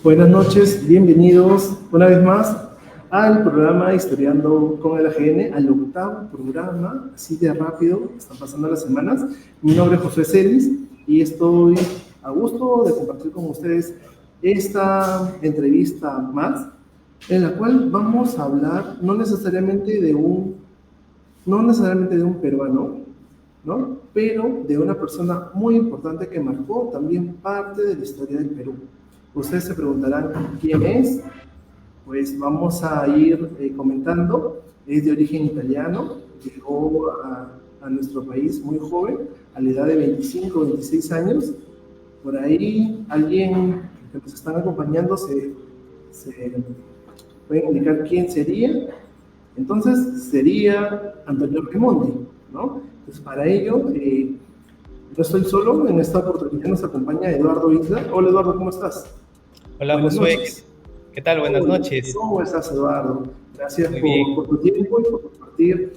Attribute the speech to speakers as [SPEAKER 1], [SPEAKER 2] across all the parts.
[SPEAKER 1] Buenas noches, bienvenidos una vez más al programa Historiando con el AGN, al octavo programa, así de rápido, están pasando las semanas. Mi nombre es José Celis y estoy a gusto de compartir con ustedes esta entrevista más, en la cual vamos a hablar no necesariamente de un peruano, ¿no? Pero de una persona muy importante que marcó también parte de la historia del Perú. Ustedes se preguntarán quién es. Pues vamos a ir comentando. Es de origen italiano, llegó a nuestro país muy joven, a la edad de 25, 26 años. Por ahí alguien que nos están acompañando se puede indicar quién sería. Entonces sería Antonio Raimondi, ¿no? Pues para ello, no estoy solo, en esta oportunidad nos acompaña Eduardo Isla. Hola Eduardo, ¿cómo estás?
[SPEAKER 2] Hola Josué, ¿qué tal? Buenas noches.
[SPEAKER 1] ¿Cómo estás, Eduardo? Gracias por tu tiempo y por compartir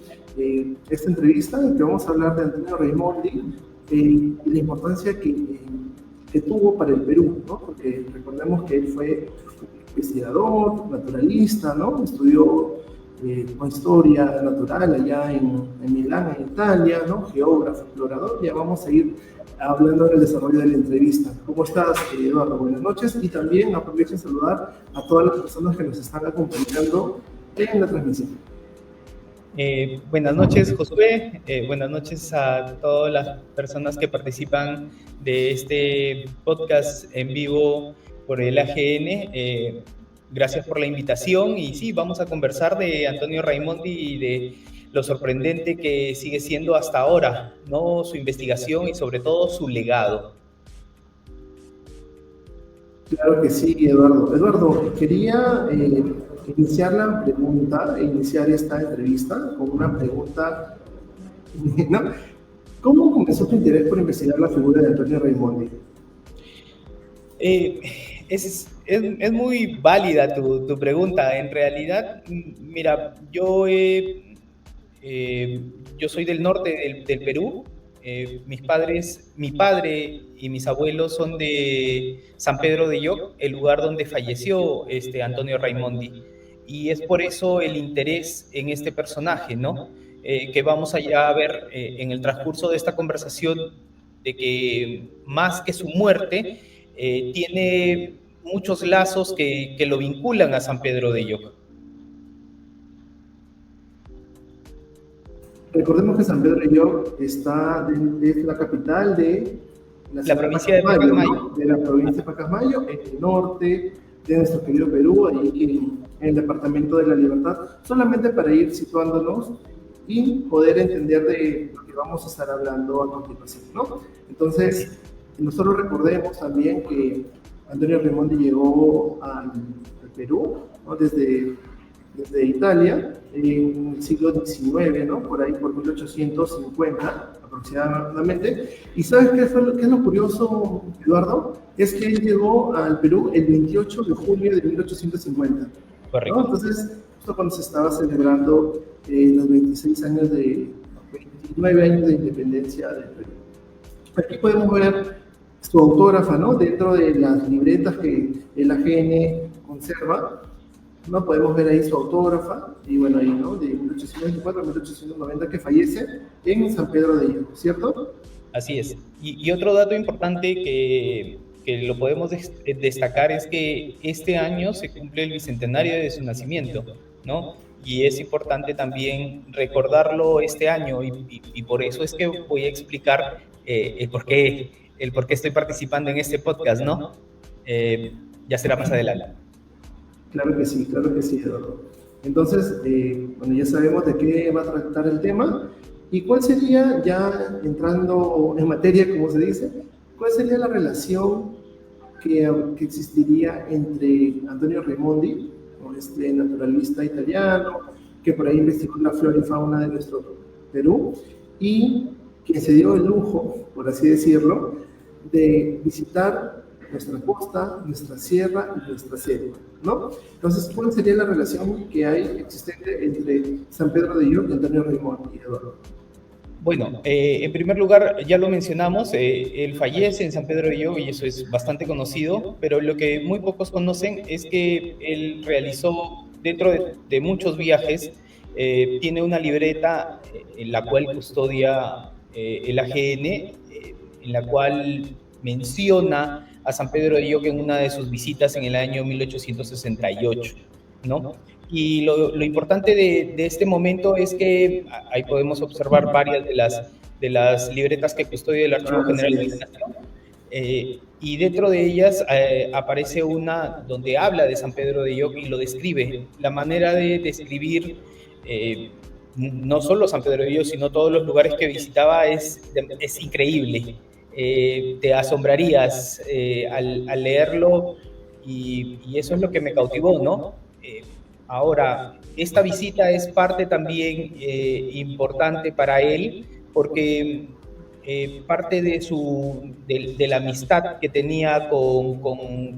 [SPEAKER 1] esta entrevista, en que vamos a hablar de Antonio Raimondi y la importancia que tuvo para el Perú, ¿no? Porque recordemos que él fue investigador, naturalista, ¿no? Estudió con historia natural allá en Milán, en Italia, ¿no? Geógrafo, explorador. Ya vamos a ir hablando del desarrollo de la entrevista. ¿Cómo estás, Eduardo? Buenas noches. Y también aprovecho de saludar a todas las personas que nos están acompañando en la transmisión.
[SPEAKER 2] Buenas noches, Josué. Buenas noches a todas las personas que participan de este podcast en vivo por el AGN. Gracias por la invitación y sí, vamos a conversar de Antonio Raimondi y de lo sorprendente que sigue siendo hasta ahora, ¿no? Su investigación y sobre todo su legado.
[SPEAKER 1] Claro que sí, Eduardo. Eduardo, quería iniciar la pregunta, iniciar esta entrevista con una pregunta, ¿no? ¿Cómo comenzó tu interés por investigar la figura de Antonio Raimondi?
[SPEAKER 2] Es muy válida tu pregunta. En realidad, mira, yo soy del norte del Perú. Mi padre y mis abuelos son de San Pedro de Lloc, el lugar donde falleció Antonio Raimondi. Y es por eso el interés en este personaje, ¿no? Que vamos a ver en el transcurso de esta conversación, de que más que su muerte, tiene muchos lazos que lo vinculan a San Pedro de Lloc.
[SPEAKER 1] Recordemos que San Pedro de Lloc está es la capital de
[SPEAKER 2] la provincia de Pacasmayo,
[SPEAKER 1] ¿no? De la provincia de Pacasmayo, en el norte de nuestro querido Perú, ahí en el departamento de La Libertad, solamente para ir situándonos y poder entender de lo que vamos a estar hablando a continuación, ¿no? Entonces, nosotros recordemos también que Antonio Raimondi llegó al Perú, ¿no? Desde Italia en el siglo XIX, ¿no? Por ahí, por 1850 aproximadamente. ¿Y sabes qué es lo curioso, Eduardo? Es que él llegó al Perú el 28 de julio de 1850.
[SPEAKER 2] Correcto.
[SPEAKER 1] ¿No? Entonces, justo cuando se estaba celebrando los 26 años 29 años de independencia del Perú. Aquí podemos ver su autógrafa, ¿no? Dentro de las libretas que el AGN conserva, ¿no? Podemos ver ahí su autógrafa, y bueno, ahí, ¿no? De 1824 a 1890, que fallece en San Pedro de Lloc, ¿cierto?
[SPEAKER 2] Así es. Y otro dato importante que lo podemos destacar es que este año se cumple el bicentenario de su nacimiento, ¿no? Y es importante también recordarlo este año, y por eso es que voy a explicar el por qué estoy participando en este podcast, ¿no? Ya será más adelante.
[SPEAKER 1] Claro que sí, Eduardo. Entonces, bueno, ya sabemos de qué va a tratar el tema. ¿Y cuál sería, ya entrando en materia, como se dice, cuál sería la relación que existiría entre Antonio Raimondi, este naturalista italiano, que por ahí investigó la flora y fauna de nuestro Perú, y que se dio el lujo, por así decirlo, de visitar nuestra costa, nuestra sierra y nuestra selva, ¿no? Entonces, ¿cuál sería la relación que hay existente entre San Pedro de Lloc y Antonio Raimondi, Eduardo?
[SPEAKER 2] Bueno, en primer lugar, ya lo mencionamos, él fallece en San Pedro de Llop y eso es bastante conocido, pero lo que muy pocos conocen es que él realizó, dentro de muchos viajes, tiene una libreta en la cual custodia el AGN, en la cual menciona a San Pedro de Llop en una de sus visitas en el año 1868, ¿no? Y lo importante de este momento es que ahí podemos observar varias de las libretas que custodia el Archivo
[SPEAKER 1] Así
[SPEAKER 2] General de la
[SPEAKER 1] es.
[SPEAKER 2] Nación. Y dentro de ellas aparece una donde habla de San Pedro de Llop y lo describe. La manera de describir no solo San Pedro de Llop, sino todos los lugares que visitaba es increíble. Te asombrarías al leerlo y eso es lo que me cautivó, ¿no? Ahora, esta visita es parte también importante para él porque parte de la amistad que tenía con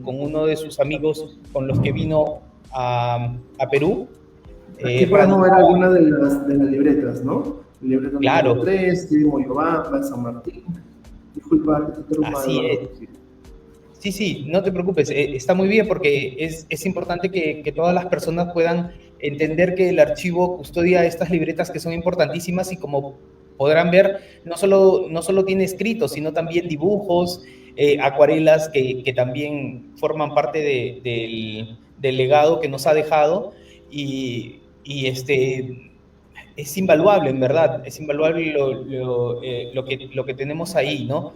[SPEAKER 2] uno de sus amigos con los que vino a Perú,
[SPEAKER 1] Aquí podemos ver
[SPEAKER 2] radicaba,
[SPEAKER 1] algunas de las libretas, ¿no? Libreta número
[SPEAKER 2] claro,
[SPEAKER 1] 13, Moyobamba, San Martín. Disculpa que te interrumpa,
[SPEAKER 2] así
[SPEAKER 1] Eduardo.
[SPEAKER 2] es. Sí, sí, no te preocupes, está muy bien porque es importante que todas las personas puedan entender que el archivo custodia estas libretas que son importantísimas y como podrán ver, no solo tiene escritos, sino también dibujos, acuarelas que también forman parte del legado que nos ha dejado y es invaluable, en verdad, es invaluable lo que tenemos ahí, ¿no?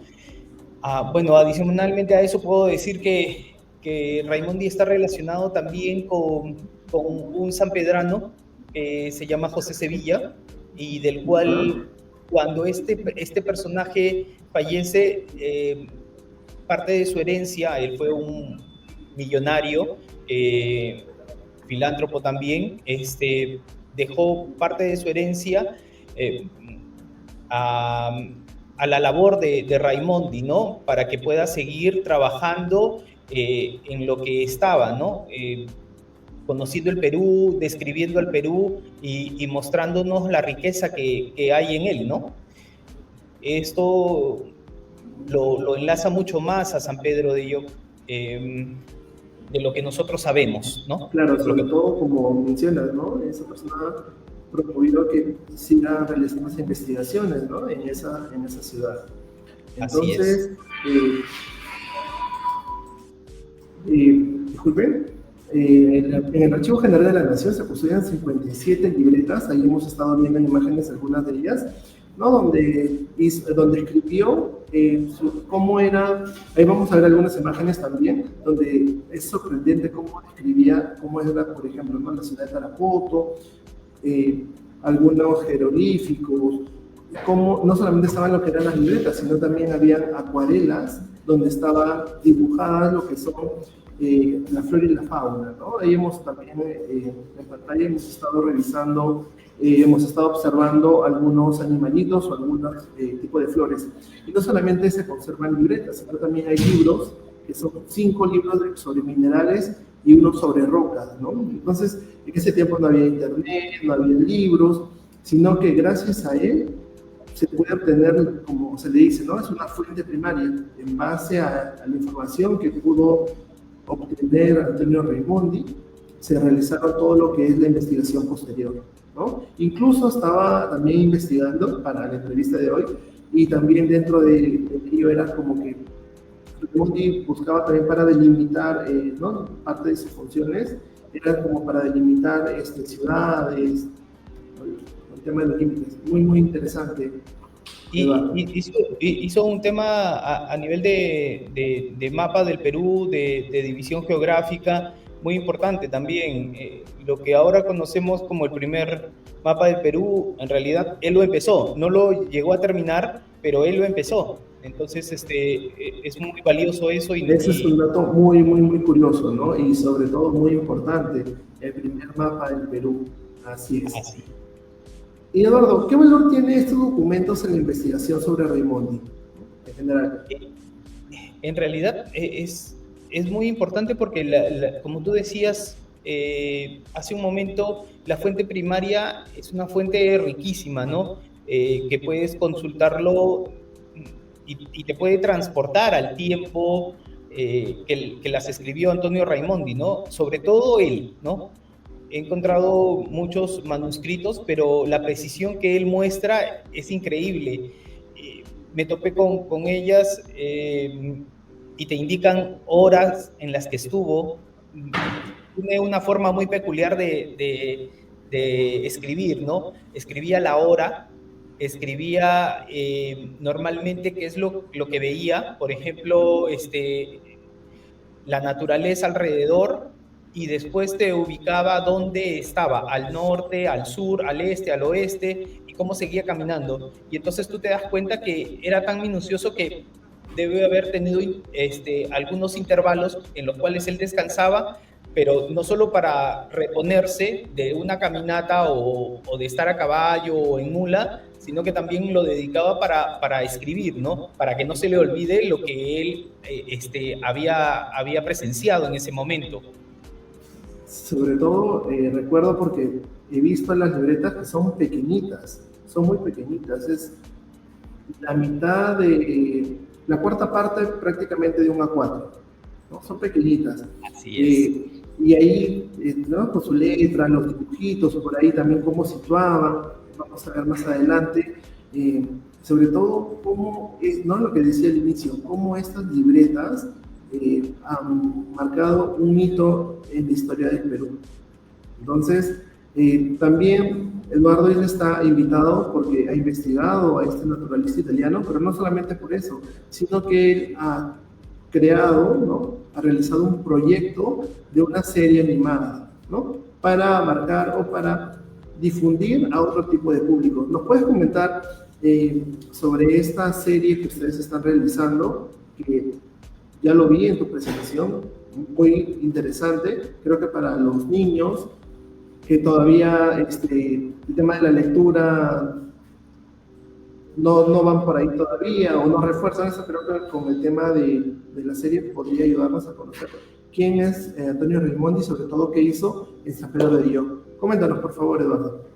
[SPEAKER 2] Bueno, adicionalmente a eso puedo decir que Raimondi está relacionado también con un sanpedrano que se llama José Sevilla y del
[SPEAKER 1] ¿Ah?
[SPEAKER 2] cual cuando este personaje fallece, parte de su herencia, él fue un millonario, filántropo también, dejó parte de su herencia eh, a, a la labor de Raimondi, ¿no? Para que pueda seguir trabajando en lo que estaba, ¿no? Conociendo el Perú, describiendo el Perú y mostrándonos la riqueza que hay en él, ¿no? Esto lo enlaza mucho más a San Pedro de Llop de lo que nosotros sabemos, ¿no?
[SPEAKER 1] Claro,
[SPEAKER 2] Lo
[SPEAKER 1] sobre
[SPEAKER 2] que,
[SPEAKER 1] todo como mencionas, ¿no? Esa persona promovió que siga realizando las investigaciones, ¿no? En esa ciudad.
[SPEAKER 2] así es.
[SPEAKER 1] Entonces, disculpen, en el Archivo General de la Nación se custodian 57 libretas, ahí hemos estado viendo en imágenes algunas de ellas, ¿no? Donde escribió cómo era, ahí vamos a ver algunas imágenes también, donde es sorprendente cómo escribía, cómo era, por ejemplo, ¿no? La ciudad de Tarapoto, algunos jeroglíficos, como no solamente estaban lo que eran las libretas, sino también habían acuarelas donde estaban dibujadas lo que son la flora y la fauna, ¿no? Ahí hemos también en pantalla hemos estado revisando, hemos estado observando algunos animalitos o algunos tipos de flores. Y no solamente se conservan libretas, sino también hay libros, que son 5 libros sobre minerales y uno sobre rocas, ¿no? Entonces, en ese tiempo no había internet, no había libros, sino que gracias a él se puede obtener, como se le dice, ¿no? Es una fuente primaria en base a la información que pudo obtener Antonio Raimondi, se realizaron todo lo que es la investigación posterior, ¿no? Incluso estaba también investigando para la entrevista de hoy y también dentro de ello era como que Raimondi buscaba también para delimitar, ¿no? Parte de sus funciones era como para delimitar ciudades, el tema de los límites, muy, muy interesante.
[SPEAKER 2] Hizo un tema a nivel de mapa del Perú, de división geográfica, muy importante también. Lo que ahora conocemos como el primer mapa del Perú, en realidad él lo empezó, no lo llegó a terminar, pero él lo empezó. Entonces, es muy valioso eso
[SPEAKER 1] Ese es un dato muy, muy, muy curioso, ¿no? Y sobre todo muy importante, el primer mapa del Perú. Así es.
[SPEAKER 2] así.
[SPEAKER 1] Y Eduardo, ¿qué valor tienen estos documentos en la investigación sobre Raimondi, en general?
[SPEAKER 2] En realidad es muy importante porque, como tú decías hace un momento, la fuente primaria es una fuente riquísima, ¿no? que puedes consultarlo y te puede transportar al tiempo que las escribió Antonio Raimondi, ¿no? Sobre todo él, ¿no? He encontrado muchos manuscritos, pero la precisión que él muestra es increíble. Me topé con ellas y te indican horas en las que estuvo. Tiene una forma muy peculiar de escribir, ¿no? Escribía la hora, escribía normalmente qué es lo que veía, por ejemplo, la naturaleza alrededor, y después te ubicaba dónde estaba, al norte, al sur, al este, al oeste, y cómo seguía caminando. Y entonces tú te das cuenta que era tan minucioso que debe haber tenido algunos intervalos en los cuales él descansaba, pero no solo para reponerse de una caminata o de estar a caballo o en mula, sino que también lo dedicaba para escribir, ¿no? Para que no se le olvide lo que él había presenciado en ese momento.
[SPEAKER 1] Sobre todo recuerdo porque he visto las libretas que son pequeñitas, son muy pequeñitas, es la mitad de, la cuarta parte prácticamente de un A4, ¿no? Son pequeñitas.
[SPEAKER 2] Así es.
[SPEAKER 1] Y ahí, ¿no? Con su letra, los dibujitos, por ahí también cómo situaban, vamos a ver más adelante, sobre todo cómo, ¿no? Lo que decía al inicio, cómo estas libretas han marcado un hito en la historia del Perú. Entonces, también Eduardo Isla está invitado porque ha investigado a este naturalista italiano, pero no solamente por eso, sino que él ha creado, ¿no? Ha realizado un proyecto de una serie animada, ¿no? Para marcar o para difundir a otro tipo de público. ¿Nos puedes comentar sobre esta serie que ustedes están realizando? Que ya lo vi en tu presentación, muy interesante, creo que para los niños que todavía el tema de la lectura no van por ahí todavía o no refuerzan eso, creo que con el tema de la serie podría ayudarnos a conocer quién es Antonio Raimondi y sobre todo qué hizo en San Pedro de Lloc. Coméntanos por favor, Eduardo.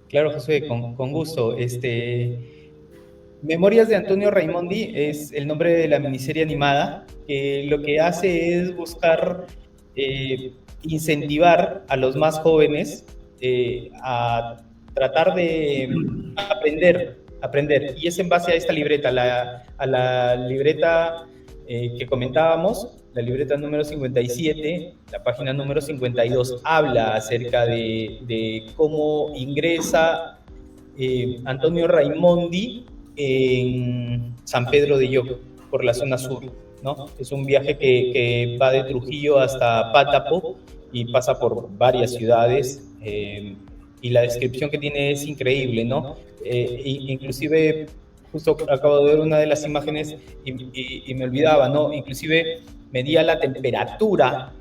[SPEAKER 2] Claro, Josué, con gusto. Memorias de Antonio Raimondi es el nombre de la miniserie animada, que lo que hace es buscar incentivar a los más jóvenes a tratar de aprender. Y es en base a esta libreta, a la libreta que comentábamos, la libreta número 57, la página número 52, habla acerca de cómo ingresa Antonio Raimondi en San Pedro de Lloc, por la zona sur, ¿no? Es un viaje que va de Trujillo hasta Pátapo y pasa por varias ciudades, y la descripción que tiene es increíble, ¿no? Inclusive, justo acabo de ver una de las imágenes y me olvidaba, ¿no? Inclusive medía la temperatura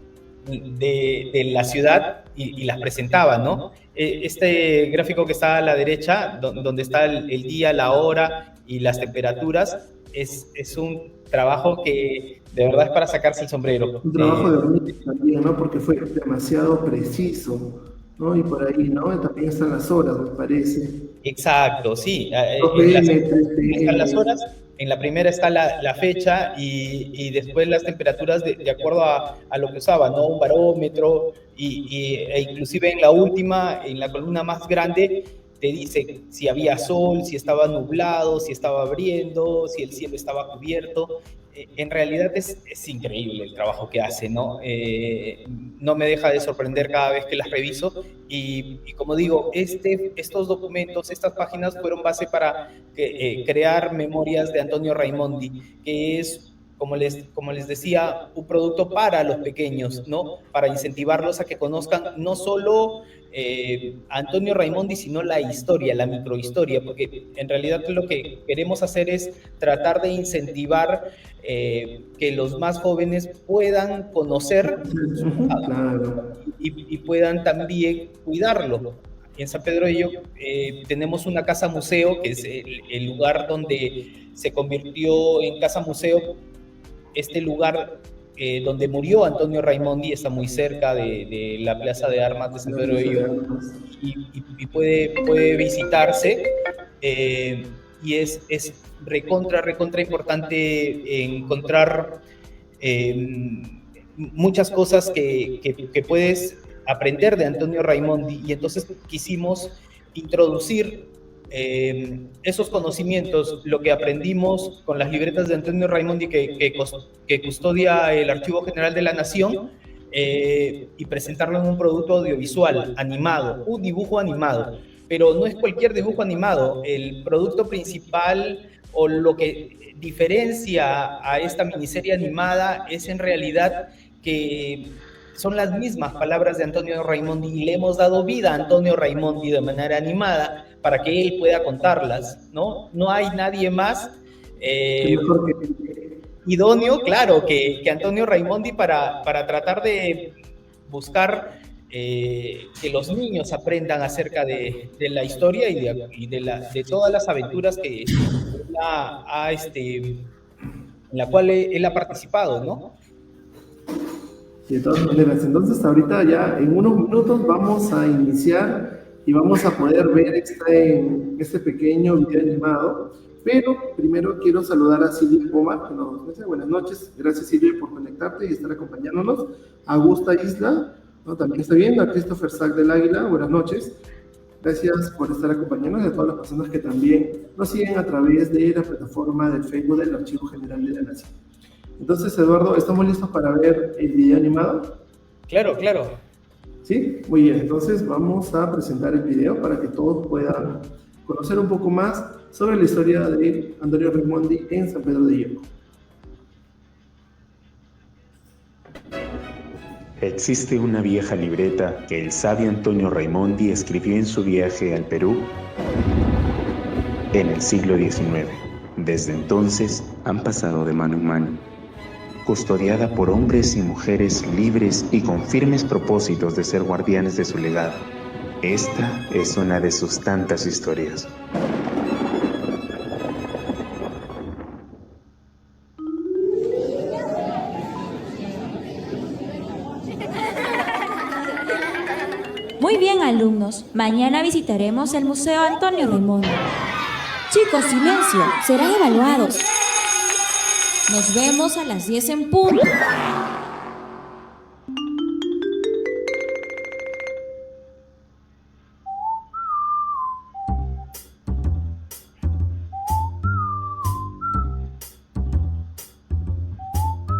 [SPEAKER 2] de la ciudad y las presentaba, ¿no? Este gráfico que está a la derecha, donde está el día, la hora y las temperaturas, es un trabajo que de verdad es para sacarse el sombrero.
[SPEAKER 1] Un trabajo de hormiga también, ¿no? Porque fue demasiado preciso, ¿no? Y por ahí, ¿no? También están las horas, me parece.
[SPEAKER 2] Exacto, sí.
[SPEAKER 1] Están
[SPEAKER 2] las horas. En la primera está la fecha y después las temperaturas de acuerdo a lo que usaba, ¿no? Un barómetro e inclusive en la última, en la columna más grande, te dice si había sol, si estaba nublado, si estaba abriendo, si el cielo estaba cubierto. En realidad es increíble el trabajo que hace, ¿no? No me deja de sorprender cada vez que las reviso y como digo, estos documentos, estas páginas fueron base para crear Memorias de Antonio Raimondi, que es, como les decía, un producto para los pequeños, ¿no? Para incentivarlos a que conozcan no solo Antonio Raimondi, sino la historia, la microhistoria, porque en realidad lo que queremos hacer es tratar de incentivar que los más jóvenes puedan conocer y puedan también cuidarlo. En San Pedro de Lloc tenemos una casa museo, que es el lugar donde se convirtió en casa museo. Este lugar donde murió Antonio Raimondi está muy cerca de la Plaza de Armas de San Pedro de Lloc y puede visitarse y es recontra importante encontrar muchas cosas que puedes aprender de Antonio Raimondi, y entonces quisimos introducir esos conocimientos, lo que aprendimos con las libretas de Antonio Raimondi que custodia el Archivo General de la Nación, y presentarlo en un producto audiovisual, animado, un dibujo animado. Pero no es cualquier dibujo animado, el producto principal o lo que diferencia a esta miniserie animada es en realidad que son las mismas palabras de Antonio Raimondi y le hemos dado vida a Antonio Raimondi de manera animada para que él pueda contarlas, ¿no? No hay nadie más idóneo, claro, que Antonio Raimondi para tratar de buscar que los niños aprendan acerca de la historia y de todas las aventuras que en la cual él ha participado, ¿no?
[SPEAKER 1] De todas maneras, entonces ahorita ya en unos minutos vamos a iniciar y vamos a poder ver este pequeño video animado, pero primero quiero saludar a Silvia Pomar, que nos dice buenas noches. Gracias, Silvia, por conectarte y estar acompañándonos. A Augusta Isla, ¿no? También está viendo, a Christopher Sack del Águila, buenas noches. Gracias por estar acompañándonos, y a todas las personas que también nos siguen a través de la plataforma de Facebook del Archivo General de la Nación. Entonces, Eduardo, ¿estamos listos para ver el video animado?
[SPEAKER 2] Claro, claro.
[SPEAKER 1] Sí, muy bien. Entonces vamos a presentar el video para que todos puedan conocer un poco más sobre la historia de Antonio Raimondi en San Pedro de Hierro.
[SPEAKER 3] Existe una vieja libreta que el sabio Antonio Raimondi escribió en su viaje al Perú en el siglo XIX. Desde entonces han pasado de mano en mano, custodiada por hombres y mujeres libres y con firmes propósitos de ser guardianes de su legado. Esta es una de sus tantas historias.
[SPEAKER 4] Muy bien, alumnos. Mañana visitaremos el Museo Antonio Raimondi. Chicos, silencio. Serán evaluados. Nos vemos a las 10 en punto.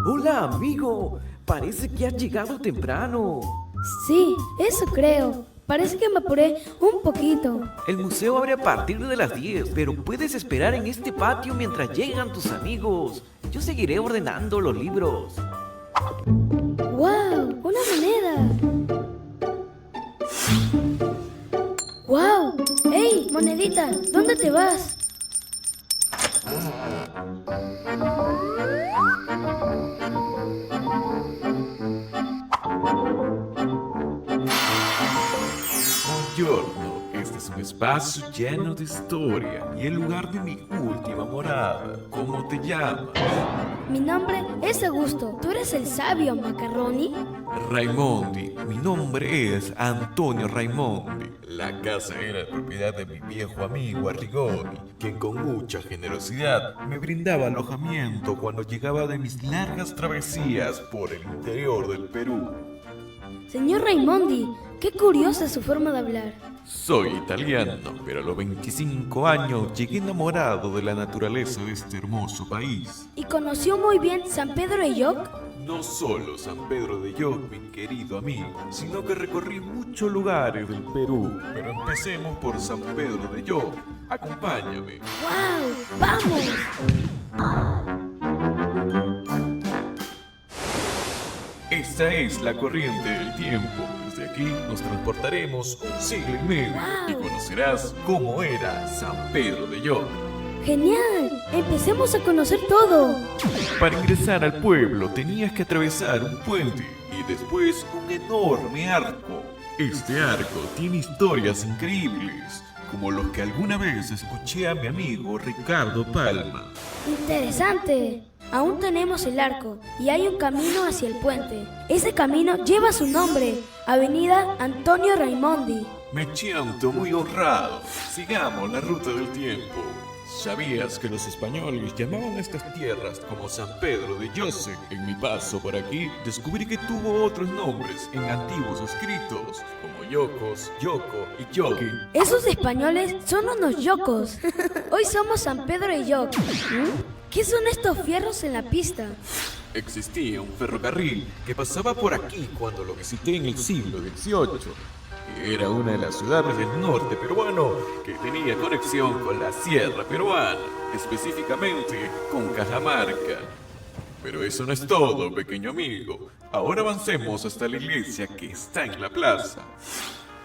[SPEAKER 5] Hola, amigo. Parece que has llegado temprano.
[SPEAKER 6] Sí, eso creo. Parece que me apuré un poquito.
[SPEAKER 5] El museo abre a partir de las 10, pero puedes esperar en este patio mientras llegan tus amigos. Yo seguiré ordenando los libros.
[SPEAKER 6] ¡Wow! ¡Una moneda! ¡Wow! ¡Hey, monedita! ¿Dónde te vas?
[SPEAKER 7] Buongiorno, este es un espacio lleno de historia y el lugar de mi última morada. ¿Cómo te llamas?
[SPEAKER 6] Mi nombre es Augusto. ¿Tú eres el sabio Macarroni?
[SPEAKER 7] Raimondi, mi nombre es Antonio Raimondi. La casa era propiedad de mi viejo amigo Arrigoni, quien con mucha generosidad me brindaba alojamiento cuando llegaba de mis largas travesías por el interior del Perú.
[SPEAKER 6] Señor Raimondi, qué curiosa su forma de hablar.
[SPEAKER 7] Soy italiano, pero a los 25 años llegué enamorado de la naturaleza de este hermoso país.
[SPEAKER 6] ¿Y conoció muy bien San Pedro de Lloc?
[SPEAKER 7] No solo San Pedro de Lloc, mi querido amigo, sino que recorrí muchos lugares del Perú. Pero empecemos por San Pedro de Lloc. Acompáñame.
[SPEAKER 6] ¡Wow! ¡Vamos!
[SPEAKER 7] Esta es la corriente del tiempo. Desde aquí nos transportaremos un siglo y medio y conocerás cómo era San Pedro de Lloc.
[SPEAKER 6] ¡Genial! ¡Empecemos a conocer todo!
[SPEAKER 7] Para ingresar al pueblo tenías que atravesar un puente y después un enorme arco. Este arco tiene historias increíbles, como los que alguna vez escuché a mi amigo Ricardo Palma.
[SPEAKER 6] ¡Interesante! Aún tenemos el arco y hay un camino hacia el puente. Ese camino lleva su nombre, Avenida Antonio Raimondi.
[SPEAKER 7] Me siento muy honrado. Sigamos la ruta del tiempo. ¿Sabías que los españoles llamaban a estas tierras como San Pedro de Yose? En mi paso por aquí, descubrí que tuvo otros nombres en antiguos escritos, como Yocos, Yoco y Yoki.
[SPEAKER 6] Esos españoles son unos yocos. Hoy somos San Pedro y Yoc. ¿Qué son estos fierros en la pista?
[SPEAKER 7] Existía un ferrocarril que pasaba por aquí cuando lo visité en el siglo XVIII. Era una de las ciudades del norte peruano que tenía conexión con la sierra peruana, específicamente con Cajamarca. Pero eso no es todo, pequeño amigo. Ahora avancemos hasta la iglesia que está en la plaza.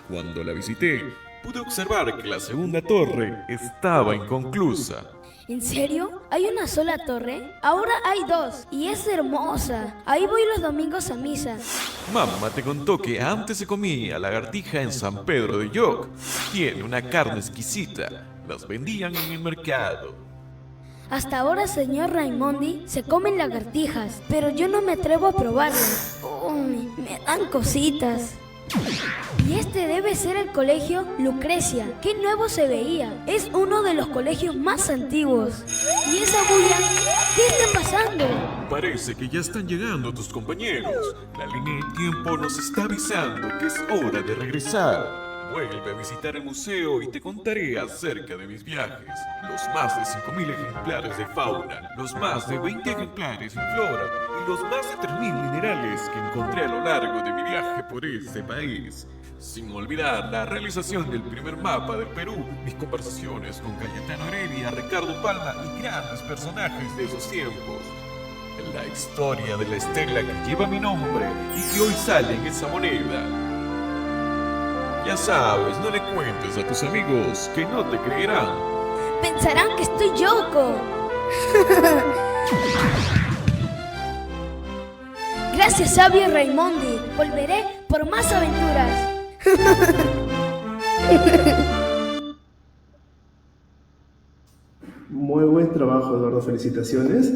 [SPEAKER 7] Cuando la visité, pude observar que la segunda torre estaba inconclusa.
[SPEAKER 6] ¿En serio? ¿Hay una sola torre? Ahora hay dos, y es hermosa. Ahí voy los domingos a misa.
[SPEAKER 7] Mamá te contó que antes se comía lagartija en San Pedro de Yoc. Tiene una carne exquisita. Las vendían en el mercado.
[SPEAKER 6] Hasta ahora, señor Raimondi, se comen lagartijas, pero yo no me atrevo a probarlas. Uy, me dan cositas. Y este debe ser el colegio Lucrecia. ¡Qué nuevo se veía! Es uno de los colegios más antiguos. ¿Y esa bulla? ¿Qué está pasando?
[SPEAKER 7] Parece que ya están llegando tus compañeros. La línea del tiempo nos está avisando que es hora de regresar. Vuelve a visitar el museo y te contaré acerca de mis viajes. Los más de 5.000 ejemplares de fauna, los más de 20 ejemplares en flora y los más de 3.000 minerales que encontré a lo largo de mi viaje por ese país. Sin olvidar la realización del primer mapa del Perú, mis conversaciones con Cayetano Heredia, Ricardo Palma y grandes personajes de esos tiempos. La historia de la estela que lleva mi nombre y que hoy sale en esa moneda. Ya sabes, no le cuentes a tus amigos que no te creerán.
[SPEAKER 6] Pensarán que estoy loco. Gracias, sabio Raimondi. Volveré por más aventuras.
[SPEAKER 1] Muy buen trabajo, Eduardo, felicitaciones.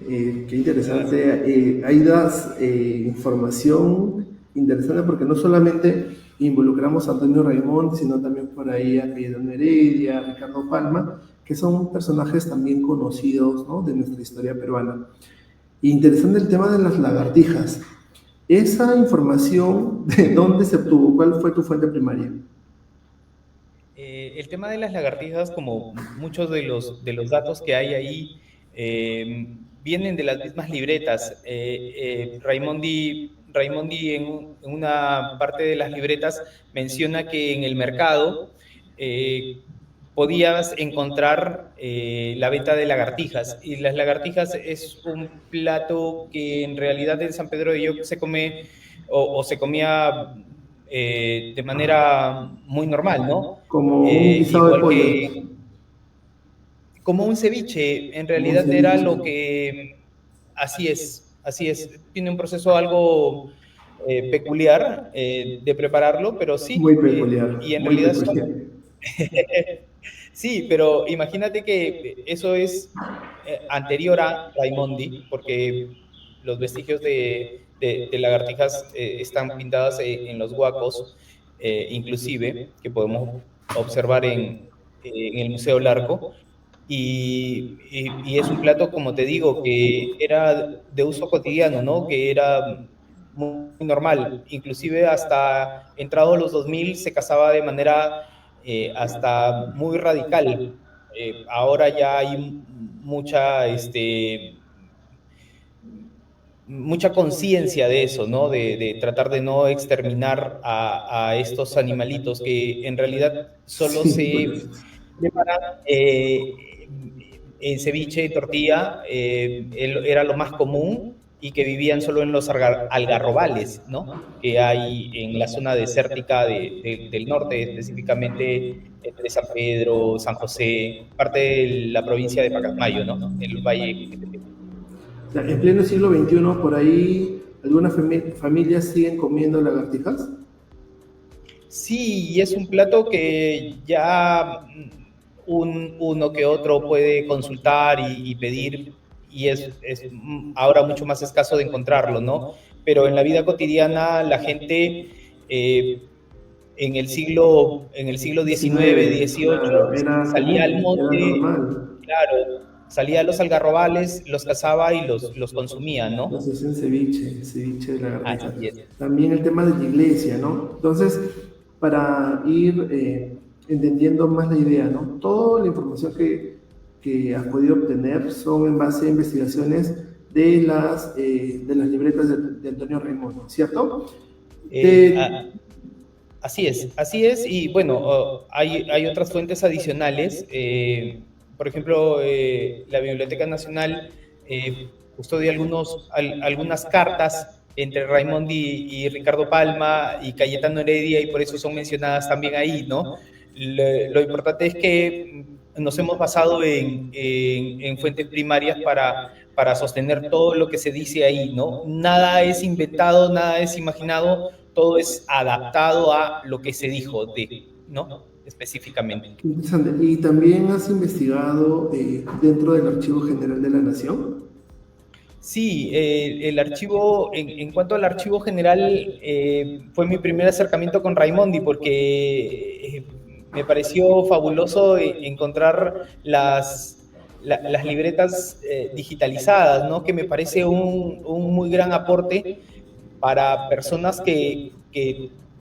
[SPEAKER 1] Qué interesante. Ahí das información interesante porque no solamente involucramos a Antonio Raimondi, sino también por ahí a Cayetano Heredia, a Ricardo Palma, que son personajes también conocidos, ¿no?, de nuestra historia peruana. Interesante el tema de las lagartijas. Esa información, ¿de dónde se obtuvo? ¿Cuál fue tu fuente primaria?
[SPEAKER 2] El tema de las lagartijas, como muchos de los datos que hay ahí, vienen de las mismas libretas. Raimondi en una parte de las libretas menciona que en el mercado podías encontrar la venta de lagartijas, y las lagartijas es un plato que en realidad en San Pedro de Yoc se come o se comía de manera muy normal, ¿no?
[SPEAKER 1] Como un guisado de pollo.
[SPEAKER 2] Como un ceviche, en realidad era lo que... Así es. Tiene un proceso algo peculiar de prepararlo, pero sí.
[SPEAKER 1] Muy peculiar.
[SPEAKER 2] Y en realidad sí, pero imagínate que eso es anterior a Raimondi, porque los vestigios de lagartijas están pintadas en los huacos, inclusive, que podemos observar en el Museo Larco. Y es un plato, como te digo, que era de uso cotidiano, ¿no? Que era muy normal. Inclusive hasta entrados los 2000 se cazaba de manera hasta muy radical. Ahora ya hay mucha conciencia de eso, ¿no? De tratar de no exterminar a estos animalitos que en realidad solo se preparan en ceviche y tortilla, era lo más común, y que vivían solo en los algarrobales, ¿no?, que hay en la zona desértica del norte, específicamente entre San Pedro, San José, parte de la provincia de Pacasmayo, ¿no?, el valle.
[SPEAKER 1] O sea, en pleno siglo XXI, por ahí, ¿algunas familias siguen comiendo lagartijas?
[SPEAKER 2] Sí, y es un plato que ya uno que otro puede consultar y pedir, y es ahora mucho más escaso de encontrarlo, ¿no? Pero en la vida cotidiana la gente en el siglo XIX,
[SPEAKER 1] Claro,
[SPEAKER 2] XVIII
[SPEAKER 1] era
[SPEAKER 2] salía al
[SPEAKER 1] común, era
[SPEAKER 2] monte,
[SPEAKER 1] normal.
[SPEAKER 2] claro, salía a los algarrobales, los cazaba y los consumía, ¿no?
[SPEAKER 1] Entonces, en ceviche de lagartija.
[SPEAKER 2] Así es.
[SPEAKER 1] También el tema de la iglesia, ¿no? Entonces, para ir entendiendo más la idea, ¿no? Toda la información que has podido obtener son en base a investigaciones de las libretas de Antonio Raimondi, ¿cierto?
[SPEAKER 2] Así es, y bueno, hay otras fuentes adicionales, por ejemplo, la Biblioteca Nacional custodia algunas cartas entre Raimondi y Ricardo Palma y Cayetano Heredia, y por eso son mencionadas también ahí, ¿no? Lo importante es que nos hemos basado en fuentes primarias para sostener todo lo que se dice ahí, ¿no? Nada es inventado, nada es imaginado, todo es adaptado a lo que se dijo ¿no? Específicamente.
[SPEAKER 1] Qué interesante. ¿Y también has investigado dentro del Archivo General de la Nación?
[SPEAKER 2] Sí, el archivo, en cuanto al archivo general, fue mi primer acercamiento con Raimondi porque me pareció fabuloso encontrar las libretas digitalizadas, ¿no? Que me parece un muy gran aporte para personas que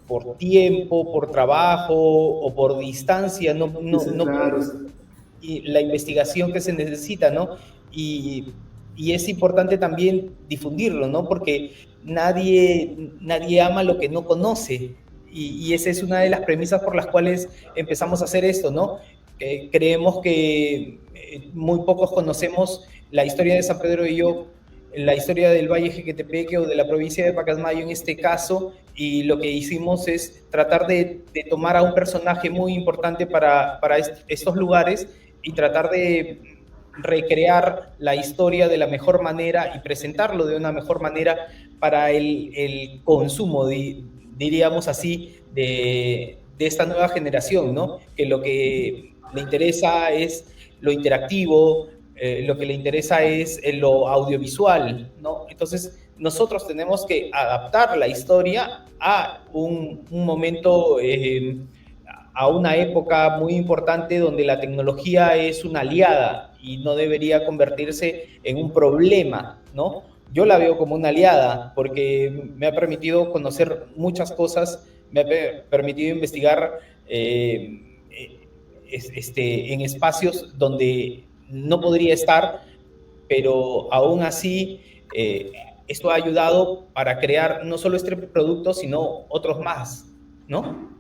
[SPEAKER 2] por tiempo, por trabajo o por distancia
[SPEAKER 1] Claro.
[SPEAKER 2] y la investigación que se necesita, ¿no? Y es importante también difundirlo, ¿no? Porque nadie ama lo que no conoce. Y esa es una de las premisas por las cuales empezamos a hacer esto, ¿no? Creemos que muy pocos conocemos la historia de San Pedro de Lloc, la historia del Valle Jequetepeque o de la provincia de Pacasmayo en este caso, y lo que hicimos es tratar de tomar a un personaje muy importante para estos lugares y tratar de recrear la historia de la mejor manera y presentarlo de una mejor manera para el consumo, diríamos así, de esta nueva generación, ¿no? Que lo que le interesa es lo interactivo, lo que le interesa es lo audiovisual, ¿no? Entonces, nosotros tenemos que adaptar la historia a un momento, a una época muy importante donde la tecnología es una aliada y no debería convertirse en un problema, ¿no? Yo la veo como una aliada porque me ha permitido conocer muchas cosas, me ha permitido investigar en espacios donde no podría estar, pero aún así esto ha ayudado para crear no solo este producto, sino otros más, ¿no?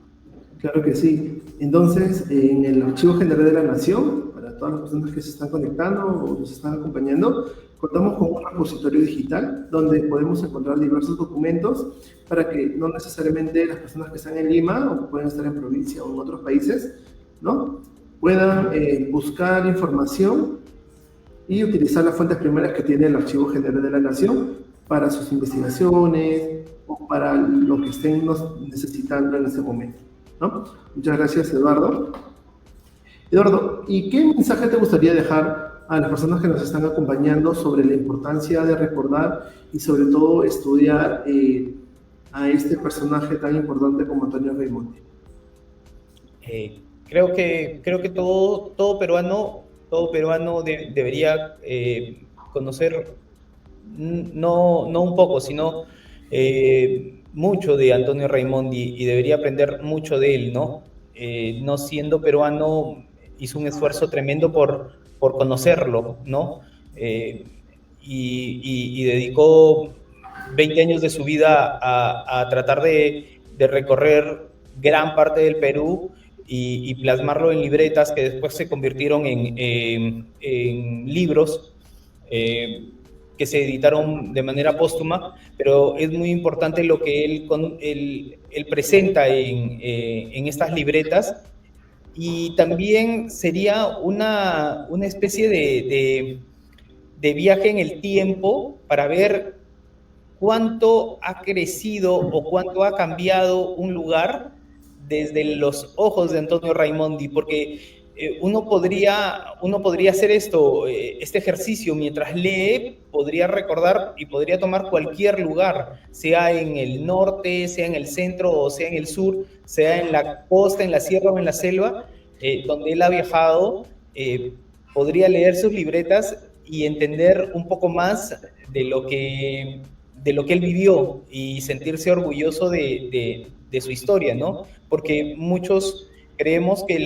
[SPEAKER 1] Claro que sí. Entonces, en el Archivo General de la Nación, para todas las personas que se están conectando o nos están acompañando, contamos con un repositorio digital donde podemos encontrar diversos documentos para que no necesariamente las personas que están en Lima o que pueden estar en provincia o en otros países, ¿no?, puedan buscar información y utilizar las fuentes primeras que tiene el Archivo General de la Nación para sus investigaciones o para lo que estén necesitando en ese momento, ¿no? Muchas gracias, Eduardo. Eduardo, ¿y qué mensaje te gustaría dejar a las personas que nos están acompañando sobre la importancia de recordar y sobre todo estudiar a este personaje tan importante como Antonio Raimondi?
[SPEAKER 2] Creo que todo peruano debería conocer no un poco, sino mucho de Antonio Raimondi y debería aprender mucho de él, ¿no? No siendo peruano, hizo un esfuerzo tremendo por conocerlo, ¿no? Y dedicó 20 años de su vida a tratar de recorrer gran parte del Perú y plasmarlo en libretas que después se convirtieron en libros que se editaron de manera póstuma, pero es muy importante lo que él presenta en estas libretas, y también sería una especie de viaje en el tiempo para ver cuánto ha crecido o cuánto ha cambiado un lugar desde los ojos de Antonio Raimondi, porque uno podría hacer este ejercicio mientras lee, podría recordar y podría tomar cualquier lugar, sea en el norte, sea en el centro o sea en el sur, sea en la costa, en la sierra o en la selva, donde él ha viajado, podría leer sus libretas y entender un poco más de lo que él vivió y sentirse orgulloso de su historia, ¿no? Porque muchos creemos que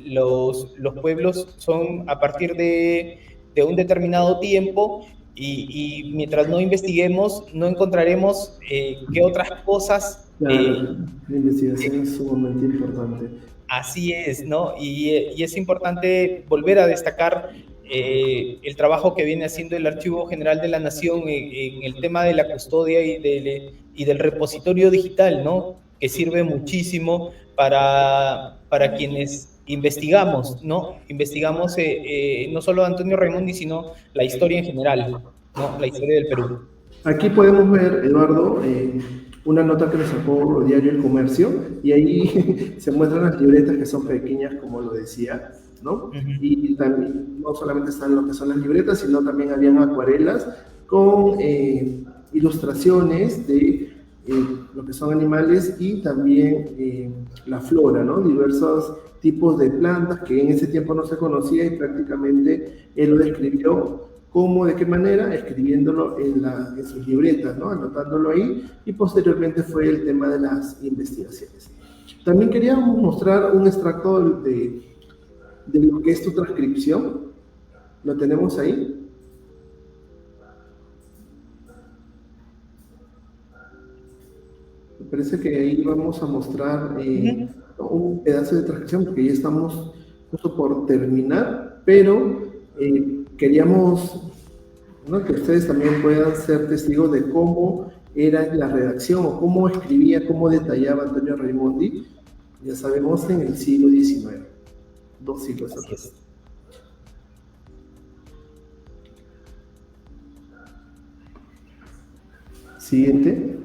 [SPEAKER 2] los pueblos son a partir de un determinado tiempo y mientras no investiguemos no encontraremos qué otras cosas.
[SPEAKER 1] Claro, la investigación es sumamente importante.
[SPEAKER 2] Así es, ¿no? Y es importante volver a destacar el trabajo que viene haciendo el Archivo General de la Nación en el tema de la custodia y del repositorio digital, ¿no? Que sirve muchísimo para quienes investigamos, ¿no? Investigamos no solo a Antonio Raimondi, sino la historia en general, ¿no? La historia del Perú.
[SPEAKER 1] Aquí podemos ver, Eduardo, una nota que nos sacó Diario El Comercio, y ahí se muestran las libretas que son pequeñas, como lo decía, ¿no? Y también no solamente están lo que son las libretas, sino también habían acuarelas con ilustraciones de lo que son animales y también la flora, ¿no? Diversos tipos de plantas que en ese tiempo no se conocía y prácticamente él lo describió. ¿Cómo? ¿De qué manera? Escribiéndolo en sus libretas, ¿no? Anotándolo ahí, y posteriormente fue el tema de las investigaciones. También queríamos mostrar un extracto de lo que es tu transcripción. ¿Lo tenemos ahí? Me parece que ahí vamos a mostrar un pedazo de transcripción, porque ya estamos justo por terminar, pero queríamos, ¿no?, que ustedes también puedan ser testigos de cómo era la redacción o cómo escribía, cómo detallaba Antonio Raimondi, ya sabemos, en el siglo XIX, 2 siglos atrás. Siguiente.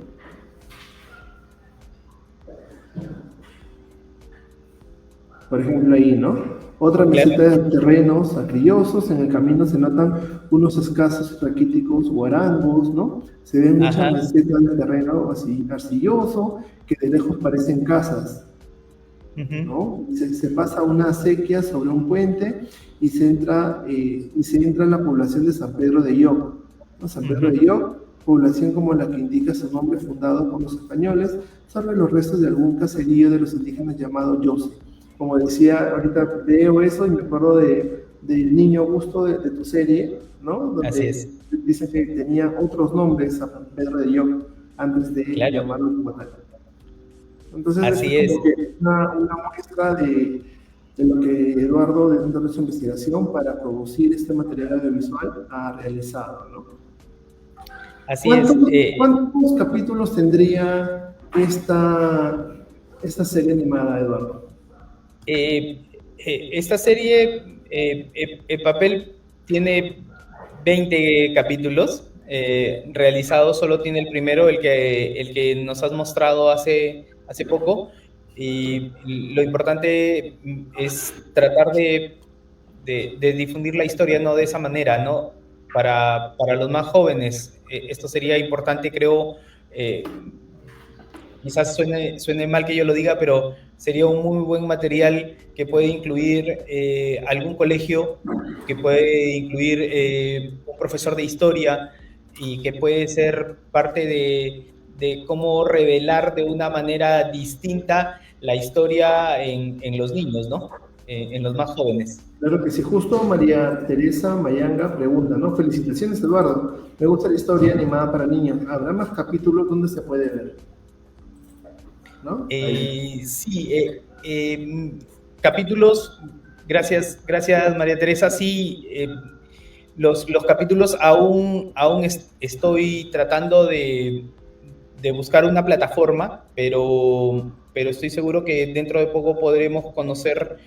[SPEAKER 1] Por ejemplo, ahí, ¿no? Otra visita de terrenos arcillosos. En el camino se notan unos escasos raquíticos guarangos, ¿no? Se ven muchas mesetas de terreno así arcilloso que de lejos parecen casas, ¿no? Se pasa una acequia sobre un puente y se entra en la población de San Pedro de Lloc, ¿no? San Pedro de Lloc, población como la que indica su nombre, fundado por los españoles sobre los restos de algún caserío de los indígenas llamado Yose. Como decía, ahorita veo eso y me acuerdo del Niño Augusto de tu serie, ¿no? Donde
[SPEAKER 2] así es.
[SPEAKER 1] Dice que tenía otros nombres a San Pedro de Lloc antes de llamarlo como tal. Entonces,
[SPEAKER 2] así
[SPEAKER 1] es como que una muestra de lo que Eduardo, dentro de su investigación para producir este material audiovisual, ha realizado, ¿no?
[SPEAKER 2] Así es.
[SPEAKER 1] ¿Cuántos capítulos tendría esta serie animada, Eduardo?
[SPEAKER 2] Esta serie, el papel tiene 20 capítulos, realizado solo tiene el primero, el que nos has mostrado hace poco, y lo importante es tratar de difundir la historia, ¿no?, de esa manera, ¿no? Para los más jóvenes. Esto sería importante, creo, quizás suene mal que yo lo diga, pero sería un muy buen material que puede incluir algún colegio, que puede incluir un profesor de historia, y que puede ser parte de cómo revelar de una manera distinta la historia en los niños, ¿no? En los más jóvenes.
[SPEAKER 1] Claro que sí. Justo María Teresa Mayanga pregunta, ¿no? Felicitaciones, Eduardo. Me gusta la historia animada para niños. ¿Habrá más capítulos donde se puede ver? ¿No?
[SPEAKER 2] Sí, capítulos, gracias María Teresa, sí, los capítulos aún estoy tratando de buscar una plataforma, pero estoy seguro que dentro de poco podremos conocer,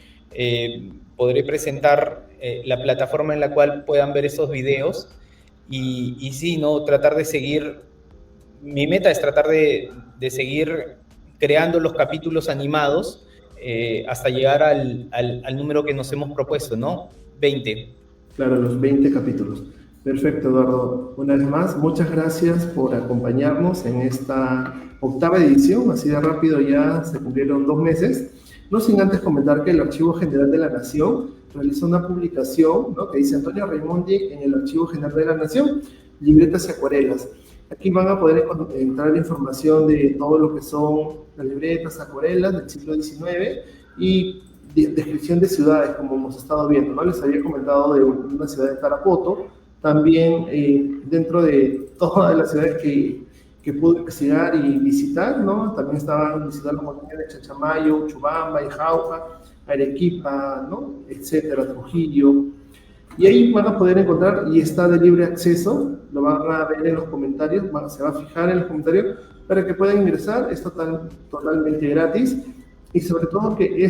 [SPEAKER 2] podré presentar la plataforma en la cual puedan ver esos videos, y sí, ¿no? Tratar de seguir, mi meta es tratar de seguir creando los capítulos animados hasta llegar al número que nos hemos propuesto, ¿no? 20.
[SPEAKER 1] Claro, los 20 capítulos. Perfecto, Eduardo. Una vez más, muchas gracias por acompañarnos en esta 8ª edición. Así de rápido ya se cumplieron 2 meses. No sin antes comentar que el Archivo General de la Nación realizó una publicación, ¿no?, que dice Antonio Raimondi en el Archivo General de la Nación, libretas y acuarelas. Aquí van a poder encontrar información de todo lo que son las libretas, acuarelas del siglo XIX y descripción de ciudades, como hemos estado viendo, ¿no? Les había comentado de una ciudad de Tarapoto, también dentro de todas las ciudades que pude investigar y visitar, ¿no? También estaban visitando las montañas de Chachamayo, Chubamba, Jauja, Arequipa, ¿no?, etcétera, Trujillo. Y ahí van a poder encontrar, y está de libre acceso, lo van a ver en los comentarios, se va a fijar en los comentarios para que puedan ingresar, es totalmente gratis, y sobre todo que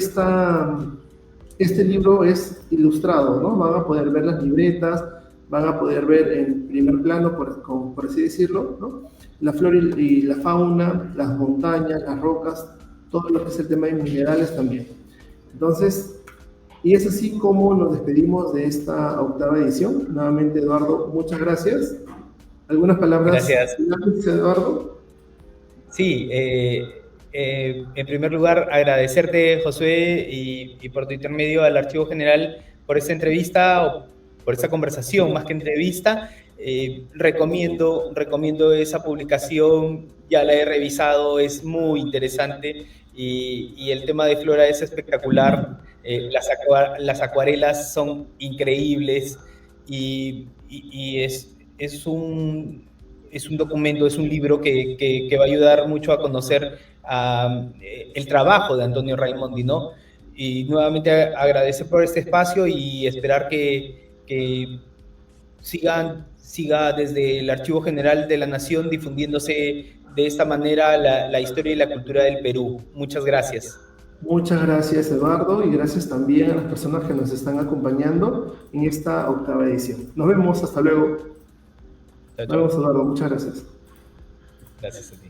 [SPEAKER 1] este libro es ilustrado, ¿no? Van a poder ver las libretas, van a poder ver en primer plano, por así decirlo, ¿no?, la flora y la fauna, las montañas, las rocas, todo lo que es el tema de minerales también. Entonces, y es así como nos despedimos de esta 8ª edición. Nuevamente, Eduardo, muchas gracias. ¿Algunas palabras finales, Eduardo?
[SPEAKER 2] Sí, en primer lugar, agradecerte, Josué, y por tu intermedio al Archivo General por esta entrevista, o por esta conversación, más que entrevista. Recomiendo esa publicación, ya la he revisado, es muy interesante, y el tema de flora es espectacular. Las acuarelas son increíbles, y es un documento, es un libro que va a ayudar mucho a conocer el trabajo de Antonio Raimondi, ¿no? Y nuevamente agradecer por este espacio y esperar que siga desde el Archivo General de la Nación difundiéndose de esta manera la historia y la cultura del Perú. Muchas gracias.
[SPEAKER 1] Muchas gracias, Eduardo, y gracias también a las personas que nos están acompañando en esta 8ª edición. Nos vemos, hasta luego.
[SPEAKER 2] Chao, chao.
[SPEAKER 1] Nos vemos, Eduardo, muchas gracias.
[SPEAKER 2] Gracias a ti.